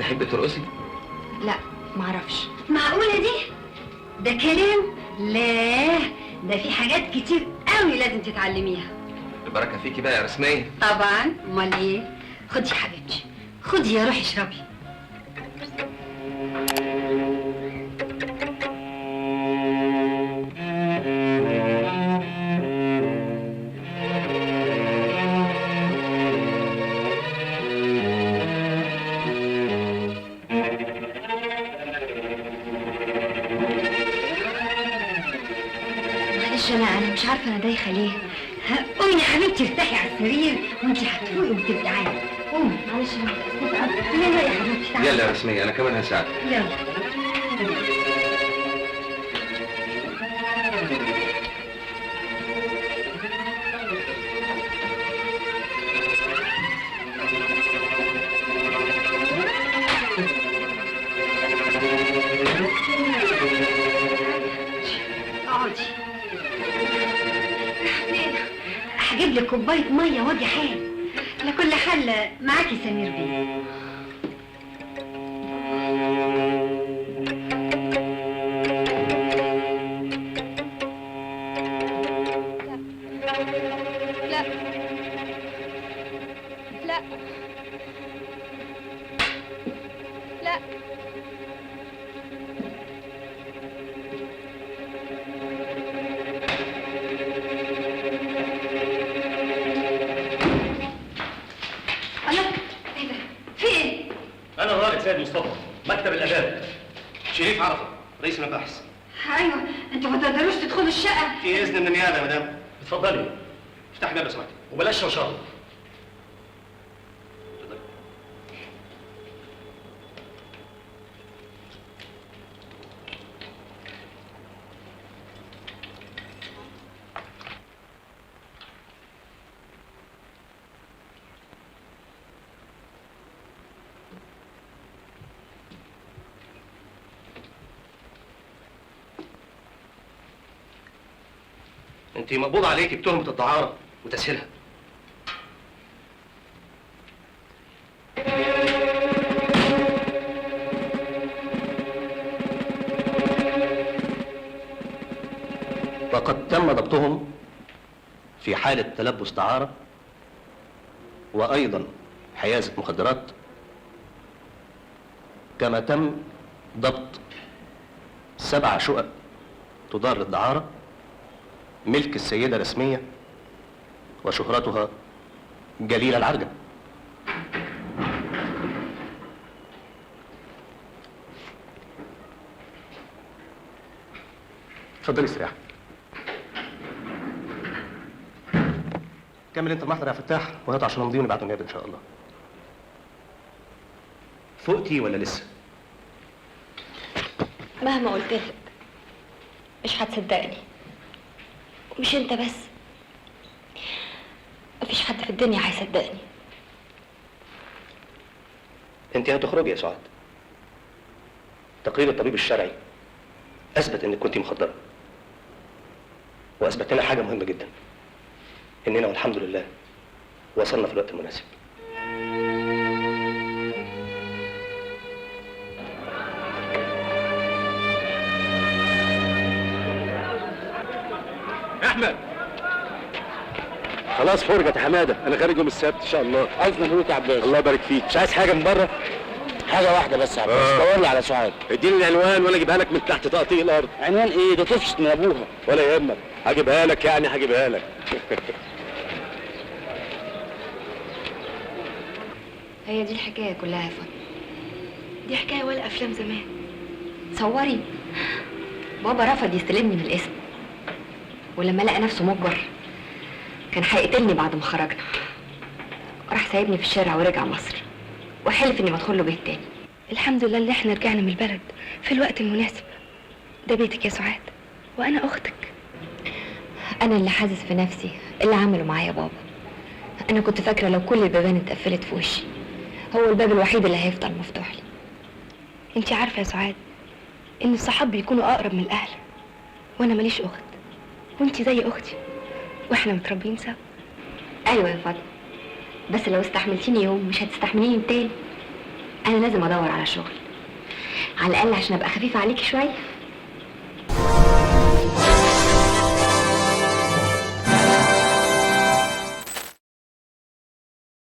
تحبي ترقصي؟ لا معرفش. معقولة دي؟ ده كلام؟ لا ده في حاجات كتير قوي لازم تتعلميها. البركه فيكي بقى يا رسميه. طبعا، امال ايه؟ خدي يا حبيبتي، خدي يا روحي اشربي. انا مش عارفه انا دايخه ليه. قومي يا حبيبتي ارتاحي على السرير وانت هتفوقي وتبقي عادي. قومي. معلش انا متاسفه قوي. لا يا حبيبتي تعالي. يلا يا رسميه انا كمان هساعدك. يلا. اقعدي. هجيب لك كوبايه ميه واجي حال. لكل حال معاكي سمير بيه. لا لا لا الله، ايه ده؟ في ايه؟ أنا الرائد سيد مصطفى، مكتب الآداب. شريف عرفة، رئيس المباحث. ايوه، انتوا ما تقدروش تدخلوا الشقه. في إذن من النيابة يا مدام. اتفضلي. افتحي باب لو سمحتي، وبلاش شوشرة. انت مقبوض عليكي بتهمة الدعارة وتسهيلها. وقد تم ضبطهم في حالة تلبس دعارة وأيضا حيازة مخدرات، كما تم ضبط 7 شقق تضار الدعارة ملك السيدة رسمية وشهرتها جليلة العرجة. اتفضلي استريحي. كمل انت المحضر يا فتاح وهات عشان نمضي ونبعته النيابة ان شاء الله. فقتي ولا لسه؟ مهما قلت لك مش هتصدقني، ومش انت بس، مفيش حد في الدنيا هيصدقني. انت هتخرجي يا سعاد. تقرير الطبيب الشرعي اثبت انك كنت مخدره، واثبت لنا حاجه مهمه جدا، اننا والحمد لله وصلنا في الوقت المناسب. احمد خلاص فرجت يا حماده، انا خارج يوم السبت ان شاء الله. الف مبروك يا عباس. الله يبارك فيك. مش عايز حاجه من بره؟ حاجه واحده بس يا عباس، دور لي على سعاد. اديني العنوان وانا اجيبها لك من تحت تقطيع الارض. عنوان ايه؟ ده طفشت من ابوها. ولا يهمك، هجيبها لك يعني هجيبها لك. هي دي الحكايه كلها يا فاطمه. دي حكايه ولا افلام زمان. تصوري بابا رفض يستلمني من الاسم، ولما لقى نفسه مجبر كان هيقتلني بعد ما خرجنا. راح سايبني في الشارع ورجع مصر، وحلف اني ما ادخل له بيت تاني. الحمد لله اللي احنا رجعنا من البلد في الوقت المناسب. ده بيتك يا سعاد وانا اختك. انا اللي حاسس في نفسي اللي عمله معايا بابا. انا كنت فاكره لو كل البيبان اتقفلت في وشي هو الباب الوحيد اللي هيفضل مفتوح لي. انت عارفه يا سعاد ان الصحاب بيكونوا اقرب من الاهل، وانا ماليش اخت وانت زي اختي واحنا متربيين سوا. ايوه يا فاطمه، بس لو استحملتيني يوم مش هتستحمليني تاني. انا لازم ادور على شغل، على الاقل عشان ابقى خفيفه عليكي شويه.